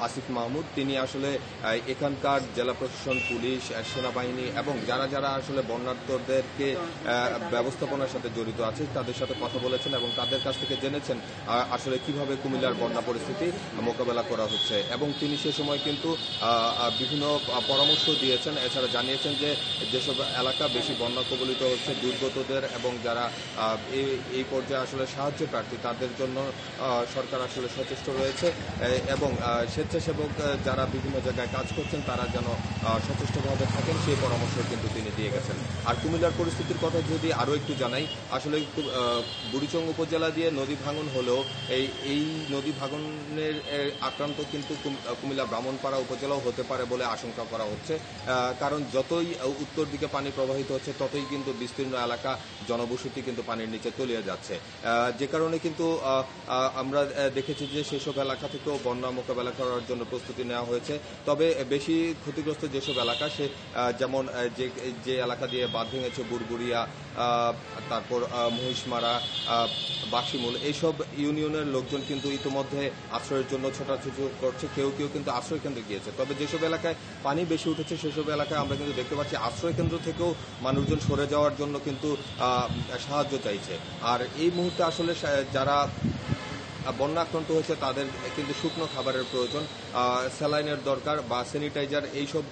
আসিফ মাহমুদ। তিনি আসলে এখানকার জেলা প্রশাসন, পুলিশ, সেনাবাহিনী এবং যারা যারা আসলে বন্যার্তদেরকে ব্যবস্থাপনার সাথে জড়িত আছে তাদের সাথে কথা বলেছেন এবং তাদের কাছ থেকে জেনেছেন আসলে কিভাবে কুমিল্লার বন্যা পরিস্থিতি মোকাবেলা করা হচ্ছে। এবং তিনি সে সময় কিন্তু বিভিন্ন পরামর্শ দিয়েছেন। এছাড়া জানিয়েছেন যে যেসব এলাকা বেশি বন্যা কবলিত হচ্ছে, দুর্গতদের এবং যারা এই পর্যায়ে আসলে সাহায্য প্রার্থী তাদের জন্য সরকার আসলে সচেষ্ট রয়েছে এবং স্বেচ্ছাসেবক যারা বিভিন্ন জায়গায় কাজ করছেন তারা যেন সচেষ্টভাবে থাকেন সেই পরামর্শ কিন্তু তিনি দিয়ে গেছেন। আর কুমিল্লার পরিস্থিতির কথা যদি আরও একটু জানাই, আসলে বুড়িচং উপজেলা দিয়ে নদী ভাঙন হলেও এই নদী ভাঙনের আক্রান্ত কিন্তু কুমিল্লা ব্রাহ্মণপাড়া উপজেলাও হতে পারে বলে আশঙ্কা করা হচ্ছে। কারণ যতই উত্তর দিকে পানি প্রবাহিত হচ্ছে ততই কিন্তু বিস্তীর্ণ এলাকা, জনবসতি কিন্তু পানির নিচে তলিয়ে যাচ্ছে। যে কারণে কিন্তু আমরা দেখেছি যে সেসব এলাকা থেকেও বন্যা মোকাবেলা করার জন্য প্রস্তুতি নেওয়া হয়েছে। তবে বেশি ক্ষতিগ্রস্ত যেসব এলাকা, সে যেমন যে এলাকা দিয়ে বাঁধ ভেঙেছে, বুড়বুড়িয়া, তারপর মহিষমারা, বাক্সিমূল, এইসব ইউনিয়নের লোকজন কিন্তু ইতিমধ্যে আশ্রয়ের জন্য ছোটাছুটি করছে। কেউ কেউ কিন্তু আশ্রয় কেন্দ্রে গিয়েছে। তবে যেসব এলাকায় পানি বেশি উঠেছে সেসব এলাকায় আমরা কিন্তু দেখতে পাচ্ছি আশ্রয় কেন্দ্র থেকেও মানুষজন সরে যাওয়ার জন্য কিন্তু সাহায্য চাইছে। আর এই মুহূর্তে আসলে যারা বন্যা আক্রান্ত হয়েছে তাদের কিন্তু শুকনো খাবারের প্রয়োজন, স্যালাইনের দরকার বা স্যানিটাইজার, এইসব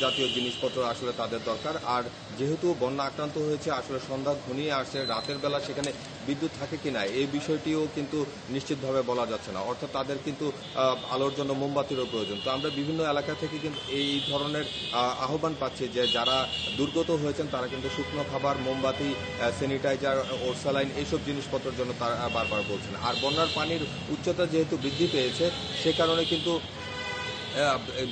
জাতীয় জিনিসপত্র আসলে তাদের দরকার। আর যেহেতু বন্যা আক্রান্ত হয়েছে, আসলে সন্ধ্যা ঘনিয়ে আসছে, রাতের বেলা সেখানে বিদ্যুৎ থাকে কিনা এই বিষয়টিও কিন্তু নিশ্চিতভাবে বলা যাচ্ছে না। অর্থাৎ তাদের কিন্তু আলোর জন্য মোমবাতিরও প্রয়োজন। তো আমরা বিভিন্ন এলাকা থেকে কিন্তু এই ধরনের আহ্বান পাচ্ছি যে যারা দুর্গত হয়েছেন তারা কিন্তু শুকনো খাবার, মোমবাতি, স্যানিটাইজার ও স্যালাইন এইসব জিনিসপত্রের জন্য তারা বারবার বলছেন। আর বন্যার পানির উচ্চতা যেহেতু বৃদ্ধি পেয়েছে সে কারণে কিন্তু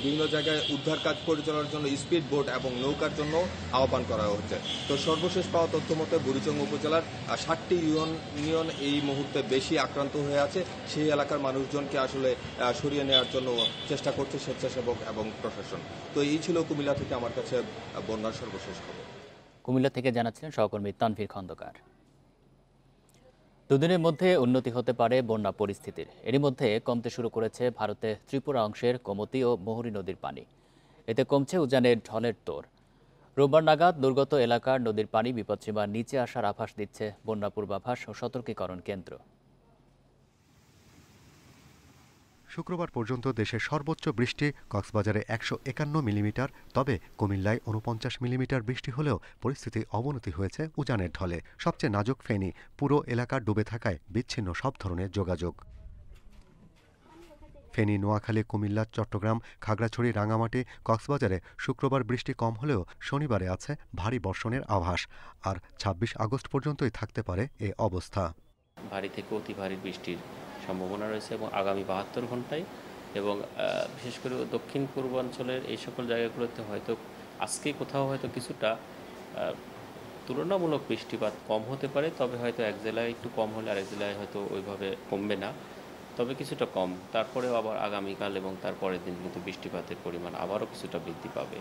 বিভিন্ন জায়গায় উদ্ধার কাজ পরিচালনার জন্য স্পিড বোট এবং নৌকার জন্য আহ্বান করা হচ্ছে। তো সর্বশেষ পাওয়া তথ্য মতে বুড়িচং উপজেলার 7টি ইউনিয়ন এই মুহূর্তে বেশি আক্রান্ত হয়ে আছে। সেই এলাকার মানুষজনকে আসলে সরিয়ে নেওয়ার জন্য চেষ্টা করছে স্বেচ্ছাসেবক এবং প্রশাসন। তো এই ছিল কুমিল্লা থেকে আমার কাছে বন্যার সর্বশেষ খবর। কুমিল্লা থেকে জানাচ্ছিলেন সহকর্মী তানভীর খন্দকার। দুদিনের মধ্যে উন্নতি হতে পারে বন্যা পরিস্থিতির। এরই মধ্যে কমতে শুরু করেছে ভারতে ত্রিপুরা অংশের গোমতী ও মহুরী নদীর পানি। এতে কমছে উজানের ঢলের তোড়। রোববার নাগাদ দুর্গত এলাকার নদীর পানি বিপদসীমার নিচে আসার আভাস দিচ্ছে বন্যা পূর্বাভাস ও সতর্কীকরণ কেন্দ্র। শুক্রবার পর্যন্ত দেশের সর্বোচ্চ বৃষ্টি কক্সবাজারে 151 মিলিমিটার, তবে কুমিল্লায় 49 মিলিমিটার বৃষ্টি হলেও পরিস্থিতি অবনতি হয়েছে উজানের ঢলে। সবচেয়ে নাজুক ফেনী, পুরো এলাকা ডুবে থাকায় বিচ্ছিন্ন সব ধরনের যোগাযোগ। ফেনী, নোয়াখালী, কুমিল্লা, চট্টগ্রাম, খাগড়াছড়ি, রাঙামাটি, কক্সবাজারে শুক্রবার বৃষ্টি কম হলেও শনিবারে আছে ভারী বর্ষণের আভাস। আর 26 আগস্ট পর্যন্তই থাকতে পারে এ অবস্থা। ভারী থেকে অতি ভারী বৃষ্টির সম্ভাবনা রয়েছে এবং আগামী 72 ঘন্টায় এবং বিশেষ করে দক্ষিণ পূর্বাঞ্চলের এই সকল জায়গাগুলোতে হয়তো আজকে কোথাও হয়তো কিছুটা তুলনামূলক বৃষ্টিপাত কম হতে পারে। তবে হয়তো এক জেলায় একটু কম হলে আরেক জেলায় হয়তো ওইভাবে কমবে না। তবে কিছুটা কম। তারপরেও আবার আগামীকাল এবং তার পরের দিন কিন্তু বৃষ্টিপাতের পরিমাণ আবারও কিছুটা বৃদ্ধি পাবে।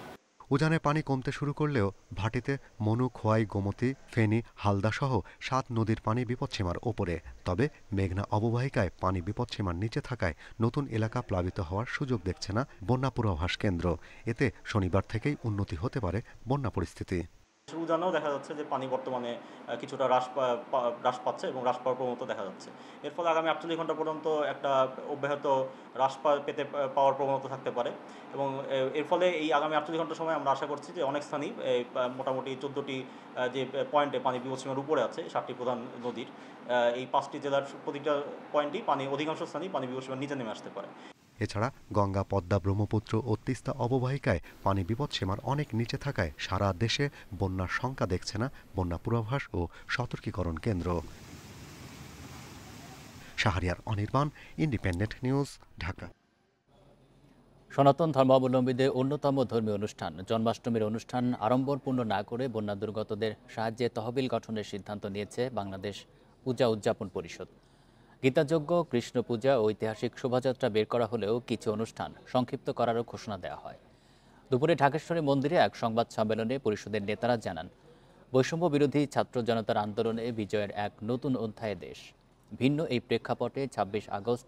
উজানে পানি কমতে শুরু করলেও ভাটিতে মনু, খোয়াই, গোমতী, ফেনী, হালদা সহ ৭ নদীর পানি বিপদসীমার ওপরে। তবে মেঘনা অববাহিকায় পানি বিপদসীমার নিচে থাকায় নতুন এলাকা প্লাবিত হওয়ার সুযোগ দেখছে না বন্যা পূর্বাভাস কেন্দ্র। এতে শনিবার থেকেই উন্নতি হতে পারে বন্যা পরিস্থিতি। উজানেও দেখা যাচ্ছে যে পানি বর্তমানে কিছুটা হ্রাস পাচ্ছে এবং হ্রাস পাওয়ার প্রবণতা দেখা যাচ্ছে। এর ফলে আগামী 48 ঘন্টা পর্যন্ত একটা অব্যাহত হ্রাস পাওয়ার প্রবণতা থাকতে পারে এবং এর ফলে এই আগামী 48 ঘন্টার সময় আমরা আশা করছি যে অনেক স্থানই মোটামুটি 14টি যে পয়েন্টে পানি বিপদসীমার উপরে আছে 7টি প্রধান নদীর, এই 5টি জেলার প্রতিটা পয়েন্টই অধিকাংশ স্থানই পানি বিপদসীমার নিচে নেমে আসতে পারে। এছাড়া গঙ্গা, পদ্মা, ব্রহ্মপুত্র ও তিস্তা অববাহিকায় পানি বিপদসীমার অনেক নিচে থাকায় সারা দেশে বন্যার শঙ্কা দেখছে না বন্যা পূর্বাভাস ও সতর্কীকরণ কেন্দ্র। Shahriar Anirban, independent news, Dhaka. সনাতন ধর্মাবলম্বীদের অন্যতম ধর্মীয় অনুষ্ঠান জন্মাষ্টমীর অনুষ্ঠান আড়ম্বরপূর্ণ না করে বন্যা দুর্গতদের সাহায্যে তহবিল গঠনের সিদ্ধান্ত নিয়েছে বাংলাদেশ পূজা উদযাপন পরিষদ। গীতাযজ্ঞ, কৃষ্ণ পূজা ও ঐতিহাসিক শোভাযাত্রা বের করা হলেও কিছু অনুষ্ঠান সংক্ষিপ্ত করারও ঘোষণা দেওয়া হয়। দুপুরে ঢাকেশ্বরী মন্দিরে এক সংবাদ সম্মেলনে পরিষদের নেতারা জানান, বৈষম্য বিরোধী ছাত্র জনতার আন্দোলনে বিজয়ের এক নতুন অধ্যায়ে দেশ। ভিন্ন এই প্রেক্ষাপটে 26 আগস্ট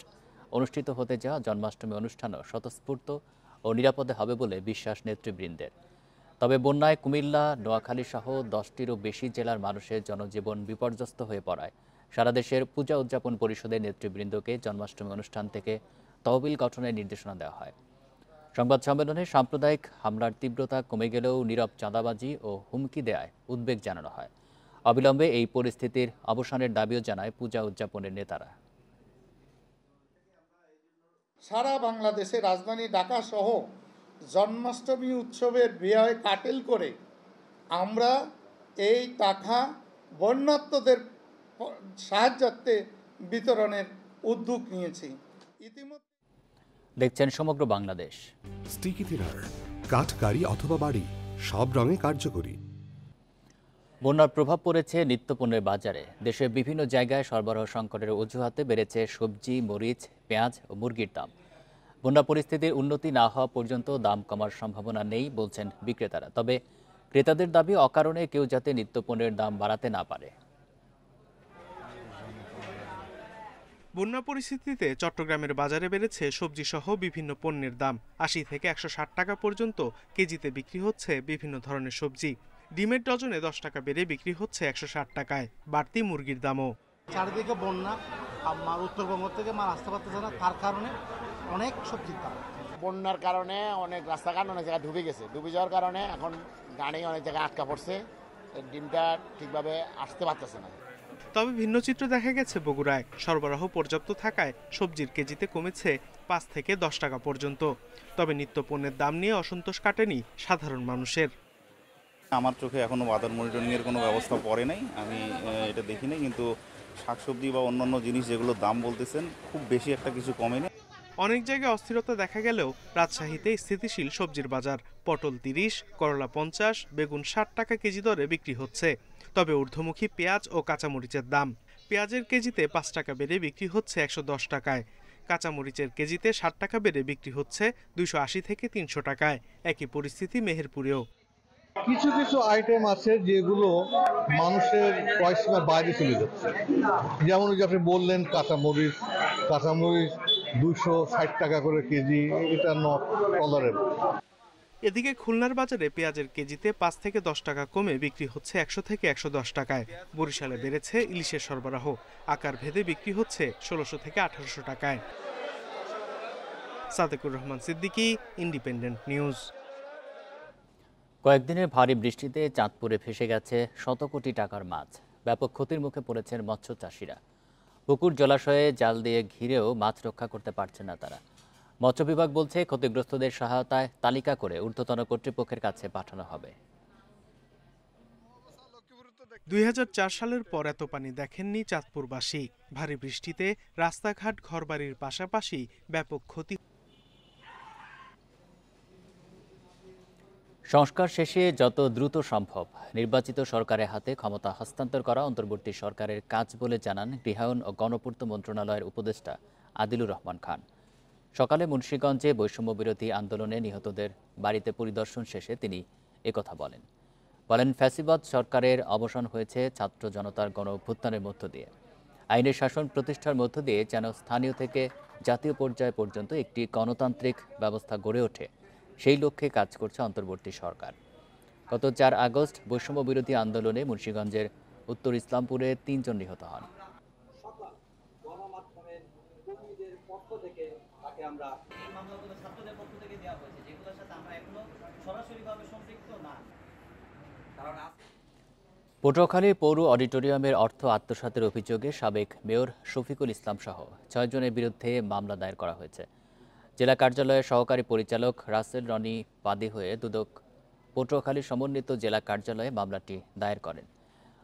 অনুষ্ঠিত হতে যাওয়া জন্মাষ্টমী অনুষ্ঠানও স্বতঃস্ফূর্ত ও নিরাপদে হবে বলে বিশ্বাস নেতৃবৃন্দের। তবে বন্যায় কুমিল্লা, নোয়াখালী সহ 10টিরও বেশি জেলার মানুষের জনজীবন বিপর্যস্ত হয়ে পড়ায় সারা দেশের পূজা উদযাপন পরিষদের নেতৃবৃন্দকে জন্মাষ্টমী অনুষ্ঠান থেকে তহবিল গঠনের নির্দেশনা দেওয়া হয়। সংবাদ সম্মেলনে সাম্প্রদায়িক হামলার তীব্রতা কমে গেলেও নীরব চাঁদাবাজি ও হুমকি দেয়ায় উদ্বেগ জানানো হয়। অবিলম্বে এই পরিস্থিতির অবসানের দাবিও জানায় পূজা উদযাপনের নেতারা। সারা বাংলাদেশে রাজধানী ঢাকা সহ জন্মাষ্টমী উৎসবের ব্যয় কাটেল করে আমরা এই টাকা বন্যার্তদের সাহায্যার্থে বিতরণের উদ্যোগ নিয়েছি। ইতিমধ্যে দেখছেন সমগ্র বাংলাদেশ। স্টিকি থিনার, কাঠকারি অথবা বাড়ি, সব রঙে কার্যকরী। বন্যার প্রভাব পড়েছে নিত্যপণ্যের বাজারে। দেশের বিভিন্ন জায়গায় সরবরাহ সংকটের অজুহাতে বেড়েছে সবজি, মরিচ, পেঁয়াজ ও মুরগির দাম। বন্যা পরিস্থিতির উন্নতি না হওয়া পর্যন্ত দাম কমার সম্ভাবনা নেই বলছেন বিক্রেতারা। তবে ক্রেতাদের দাবি, অকারণে কেউ যাতে নিত্যপণ্যের দাম বাড়াতে না পারে। বন্যা পরিস্থিতিতে চট্টগ্রামের বাজারে বেড়েছে সবজি সহ বিভিন্ন পণ্যের দাম। 80 থেকে 160 টাকা পর্যন্ত কেজিতে বিক্রি হচ্ছে বিভিন্ন ধরনের সবজি। ডিমের ডজনে 10 টাকা বেড়ে বিক্রি হচ্ছে 160 টাকায়। বাড়তি মুরগির দামও। চারিদিকে বন্যা, উত্তরবঙ্গ থেকে মাল আসতে পারতেছে না, তার কারণে অনেক সবজির দাম। বন্যার কারণে অনেক রাস্তাঘাট অনেক জায়গায় ডুবে গেছে। ডুবে যাওয়ার কারণে এখন গাড়ি অনেক জায়গায় আটকা পড়ছে, ডিমটা ঠিকভাবে আসতে পারতেছে না। তবে ভিন্ন চিত্র দেখা গেছে বগুড়ায়। সরবরাহ পর্যাপ্ত থাকায় সবজির কেজিতে কমেছে 5 থেকে 10 টাকা পর্যন্ত। তবে নিত্যপণ্যের দাম নিয়ে অসন্তোষ কাটেনি সাধারণ মানুষের। আমার চোখে এখনো বাজার মনিটরিংয়ের কোনো ব্যবস্থা পড়ে নাই, আমি এটা দেখি নাই, কিন্তু শাকসবজি বা অন্যান্য জিনিস যেগুলো দাম বলতেছেন খুব বেশি একটা কিছু কমেনি। অনেক জায়গায় অস্থিরতা দেখা গেলেও রাজশাহীতে স্থিতিশীল সবজির বাজার। পটল 30, করলা 50, বেগুন 60 টাকা কেজি দরে বিক্রি হচ্ছে। তবে ঊর্ধ্বমুখী পেঁয়াজ ও কাঁচামরিচের দাম। পেঁয়াজের কেজিতে 5 টাকা বেড়ে বিক্রি হচ্ছে 110 টাকায়। কাঁচামরিচের কেজিতে 60 টাকা বেড়ে বিক্রি হচ্ছে 280 থেকে 300 টাকায়। একই পরিস্থিতি মেহেরপুরেও। কিছু কিছু আইটেম আছে যেগুলো মানুষের ক্রয় সীমার বাইরে চলে যাচ্ছে, যেমন ওই যে আপনি বললেন কাঁচামরিচ 260 টাকা করে কেজি, এটা নট টলারেবল। এদিকে খুলনার বাজারে পেঁয়াজের কেজিতে 5 থেকে 10 টাকা কমে বিক্রি হচ্ছে 100 থেকে 110 টাকায়। বরিশালে বেড়েছে ইলিশের সরবরাহ। আকার ভেদে বিক্রি হচ্ছে 1600 থেকে 1800 টাকায়। Sadequr Rahman Siddiqui, independent news. কয়েকদিনের ভারী বৃষ্টিতে চাঁদপুরে ভেসে গেছে শত কোটি টাকার মাছ। ব্যাপক ক্ষতির মুখে পড়েছেন মৎস্য চাষিরা। পুকুর, জলাশয়ে জাল দিয়ে ঘিরেও মাছ রক্ষা করতে পারছে না তারা। মৎস্য বিভাগ বলছে, ক্ষতিগ্রস্তদের সহায়তায় তালিকা করে ঊর্ধ্বতন কর্তৃপক্ষের কাছে পাঠানো হবে। 2004 সালের পর এত পানি দেখেননি চাঁদপুরবাসী। ভারী বৃষ্টিতে রাস্তাঘাট, ঘরবাড়ির পাশাপাশি ব্যাপক ক্ষতি। সংস্কার শেষে যত দ্রুত সম্ভব নির্বাচিত সরকারের হাতে ক্ষমতা হস্তান্তর করা অন্তর্বর্তী সরকারের কাজ বলে জানান গৃহায়ন ও গণপূর্ত মন্ত্রণালয়ের উপদেষ্টা আদিলুর রহমান খান। সকালে মুন্সিগঞ্জে বৈষম্য বিরোধী আন্দোলনে নিহতদের বাড়িতে পরিদর্শন শেষে তিনি একথা বলেন। ফ্যাসিবাদ সরকারের অবসান হয়েছে ছাত্র জনতার গণ অভ্যুত্থানের মধ্য দিয়ে। আইনের শাসন প্রতিষ্ঠার মধ্য দিয়ে যেন স্থানীয় থেকে জাতীয় পর্যায় পর্যন্ত একটি গণতান্ত্রিক ব্যবস্থা গড়ে ওঠে, সেই লক্ষ্যে কাজ করছে অন্তর্বর্তী সরকার। গত 4 আগস্ট বৈষম্য বিরোধী আন্দোলনে মুন্সিগঞ্জের উত্তর ইসলামপুরে 3 জন নিহত হন। পটুয়াখালী পৌর অডিটোরিয়ামের অর্থ আত্মসাতের অভিযোগে সাবেক মেয়র শফিকুল ইসলাম সহ 6 জনের বিরুদ্ধে মামলা দায়ের করা হয়েছে। জেলা কার্যালয়ের সহকারী পরিচালক রাসেল রনি বাদী হয়ে দুদক পটুয়াখালী সমন্বিত জেলা কার্যালয়ে মামলাটি দায়ের করেন।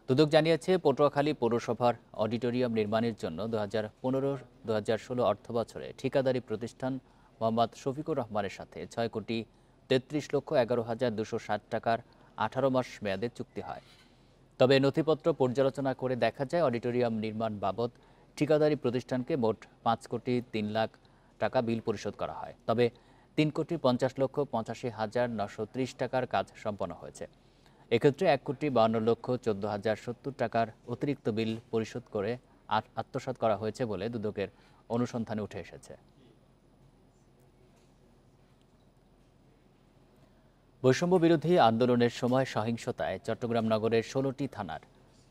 দুদক জানিয়েছে, পটুয়াখালী পৌরসভার অডিটোরিয়াম নির্মাণের জন্য 2015-2016 অর্থবছরে ঠিকাদারি প্রতিষ্ঠান মোহাম্মদ শফিকুর রহমানের সাথে 6,33,11,260 টাকার 18 মাস মেয়াদে চুক্তি হয়। তবে নথিপত্র পর্যালোচনা করে দেখা যায় অডিটোরিয়াম নির্মাণ বাবদ ঠিকাদারি প্রতিষ্ঠানকে মোট 5,03,00,000 টাকা বিল পরিশোধ করা হয়। তবে 3,50,85,930 টাকার কাজ সম্পন্ন হয়েছে। এক্ষেত্রে 1,52,14,070 টাকার অতিরিক্ত বিল পরিশোধ করে আত্মসাৎ করা হয়েছে বলে দুদকের অনুসন্ধানে উঠে এসেছে। বৈষম্য বিরোধী আন্দোলনের সময় সহিংসতায় চট্টগ্রাম নগরের 16টি থানার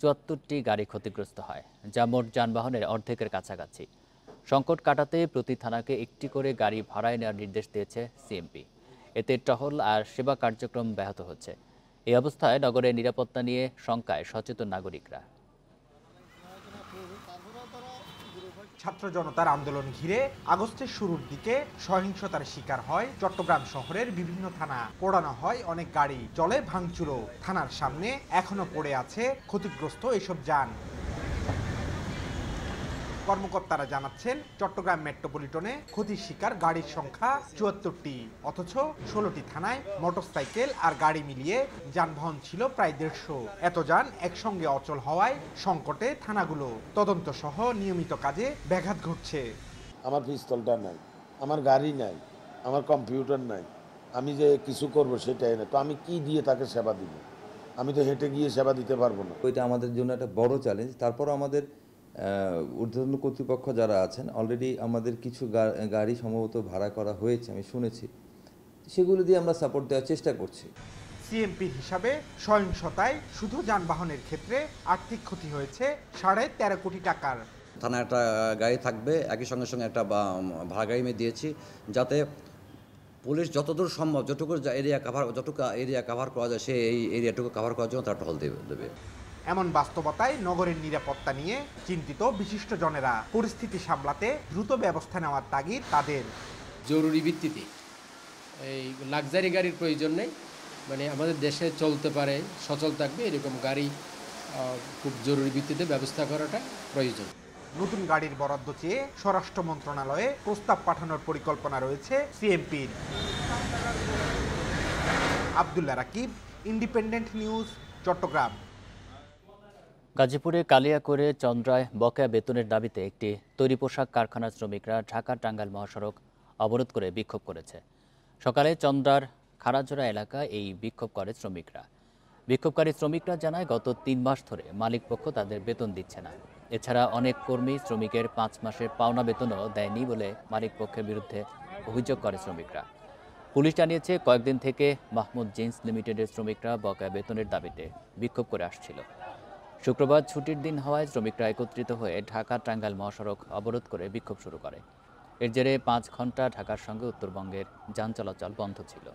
74টি গাড়ি ক্ষতিগ্রস্ত হয়, যা মোট যানবাহনের অর্ধেকের কাছাকাছি। সংকট কাটাতে প্রতি থানাকে একটি করে গাড়ি ভাড়ায় নেওয়ার নির্দেশ দিয়েছে সিএমপি। এতে টহল আর সেবা কার্যক্রম ব্যাহত হচ্ছে। এই অবস্থায় নগরের নিরাপত্তা নিয়ে শঙ্কায় সচেতন নাগরিকরা। ছাত্র জনতার আন্দোলন ঘিরে আগস্টের শুরুর দিকে সহিংসতার শিকার হয় চট্টগ্রাম শহরের বিভিন্ন থানা। পোড়ানো হয় অনেক গাড়ি, চলে ভাঙচুরও। থানার সামনে এখনো পড়ে আছে ক্ষতিগ্রস্ত এসব যান। কর্মকর্তারা জানাচ্ছেন, চট্টগ্রাম মেট্রোপলিটনে ক্ষতির শিকার গাড়ির সংখ্যা 74টি, অথচ 16টি থানায় মোটরসাইকেল আর গাড়ি মিলিয়ে যানবাহন ছিল প্রায় 150। এত যান একসঙ্গে অচল হওয়ায় সংকটে থানাগুলো। তদন্ত সহ নিয়মিত কাজে ব্যাঘাত ঘটছে। আমার পিস্তলটা নাই, আমার গাড়ি নাই, আমার কম্পিউটার নাই, আমি যে কিছু করব সেটাই না, তো আমি কি দিয়ে তাকে সেবা দিব? আমি তো হেঁটে গিয়ে সেবা দিতে পারবো না। ওইটা আমাদের জন্য একটা বড় চ্যালেঞ্জ। তারপর আমাদের ঊর্ধ্বতন কর্তৃপক্ষ যারা আছেন, অলরেডি আমাদের কিছু গাড়ি সম্ভবত ভাড়া করা হয়েছে, আমি শুনেছি, সেগুলো দিয়ে আমরা সাপোর্ট দেওয়ার চেষ্টা করছি। সিএমপির হিসাবে সহিংসতায় শুধু যানবাহনের ক্ষেত্রে আর্থিক ক্ষতি হয়েছে 13.5 কোটি টাকার। থানায় একটা গাড়ি থাকবে, একই সঙ্গে সঙ্গে একটা ভাড়া গাড়ি আমি দিয়েছি, যাতে পুলিশ যতদূর সম্ভব যতটুকু এরিয়া কাভার করা যায় সেই এই এরিয়াটুকু কাভার করার জন্য তারা টহল দেবে। এমন বাস্তবতায় নগরের নিরাপত্তা নিয়ে চিন্তিত বিশিষ্টজনেরা। পরিস্থিতি সামলাতে দ্রুত ব্যবস্থা নেওয়ার তাগিদ তাদের। জরুরি ভিত্তিতে এই লাক্সারি গাড়ির প্রয়োজন নেই, মানে আমাদের দেশে চলতে পারে, সচল থাকবে এরকম গাড়ি খুব জরুরি ভিত্তিতে ব্যবস্থা করাটা প্রয়োজন। নতুন গাড়ির বরাদ্দ চেয়ে স্বরাষ্ট্র মন্ত্রণালয়ে প্রস্তাব পাঠানোর পরিকল্পনা রয়েছে সিএমপির। Abdullah Rakib, Independent News, Chattogram. গাজীপুরে কালিয়াকৈরে চন্দ্রায় বকেয়া বেতনের দাবিতে একটি তৈরি পোশাক কারখানার শ্রমিকরা ঢাকা-টাঙ্গাইল মহাসড়ক অবরোধ করে বিক্ষোভ করেছে। সকালে চন্দ্রার খারাজোড়া এলাকায় এই বিক্ষোভ করে শ্রমিকরা। বিক্ষোভকারী শ্রমিকরা জানায়, গত 3 মাস ধরে মালিকপক্ষ তাদের বেতন দিচ্ছে না। এছাড়া অনেক কর্মী শ্রমিকের 5 মাসের পাওনা বেতনও দেয়নি বলে মালিকপক্ষের বিরুদ্ধে অভিযোগ করে শ্রমিকরা। পুলিশ জানিয়েছে, কয়েকদিন থেকে মাহমুদ জিন্স লিমিটেডের শ্রমিকরা বকেয়া বেতনের দাবিতে বিক্ষোভ করে আসছিল। শুক্রবার ছুটির দিন হওয়ায় শ্রমিকরা একত্রিত হয়ে ঢাকা-টাঙ্গাইল মহাসড়ক অবরোধ করে বিক্ষোভ শুরু করে। এর জেরে 5 ঘন্টা ঢাকার সঙ্গে উত্তরবঙ্গের যান চলাচল বন্ধ ছিল।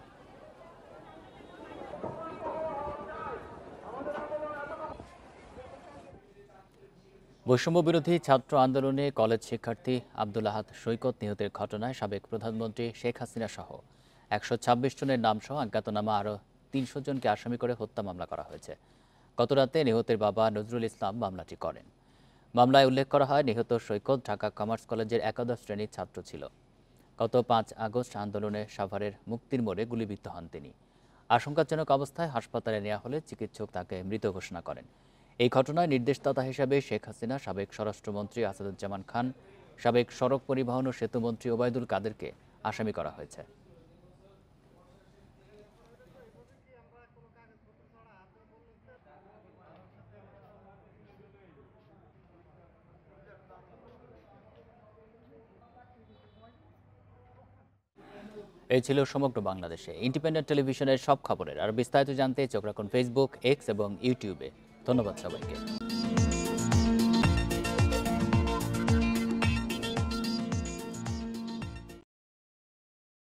বৈষম্য বিরোধী ছাত্র আন্দোলনে কলেজ শিক্ষার্থী আব্দুল আহাদ সৈকত নিহতের ঘটনায় সাবেক প্রধানমন্ত্রী শেখ হাসিনা সহ 126 জনের নামসহ অজ্ঞাতনামা আরও 300 জনকে আসামি করে হত্যা মামলা করা হয়েছে। গতরাতে নিহতের বাবা নজরুল ইসলাম মামলাটি করেন। মামলায় উল্লেখ করা হয়, নিহত সৈকত ঢাকা কমার্স কলেজের একাদশ শ্রেণীর ছাত্র ছিল। গত 5 আগস্ট আন্দোলনে সাভারের মুক্তির মোড়ে গুলিবিদ্ধ হন তিনি। আশঙ্কাজনক অবস্থায় হাসপাতালে নেওয়া হলে চিকিৎসক তাকে মৃত ঘোষণা করেন। এই ঘটনায় নির্দেশদাতা হিসাবে শেখ হাসিনা, সাবেক স্বরাষ্ট্রমন্ত্রী আসাদুজ্জামান খান, সাবেক সড়ক পরিবহন ও সেতুমন্ত্রী ওবায়দুল কাদেরকে আসামি করা হয়েছে। এই ছিল সমগ্র বাংলাদেশে ইন্ডিপেন্ডেন্ট টেলিভিশনের সব খবরের আর বিস্তারিত জানতে চোখ রাখুন ফেসবুক, এক্স এবং ইউটিউবে। ধন্যবাদ সবাইকে।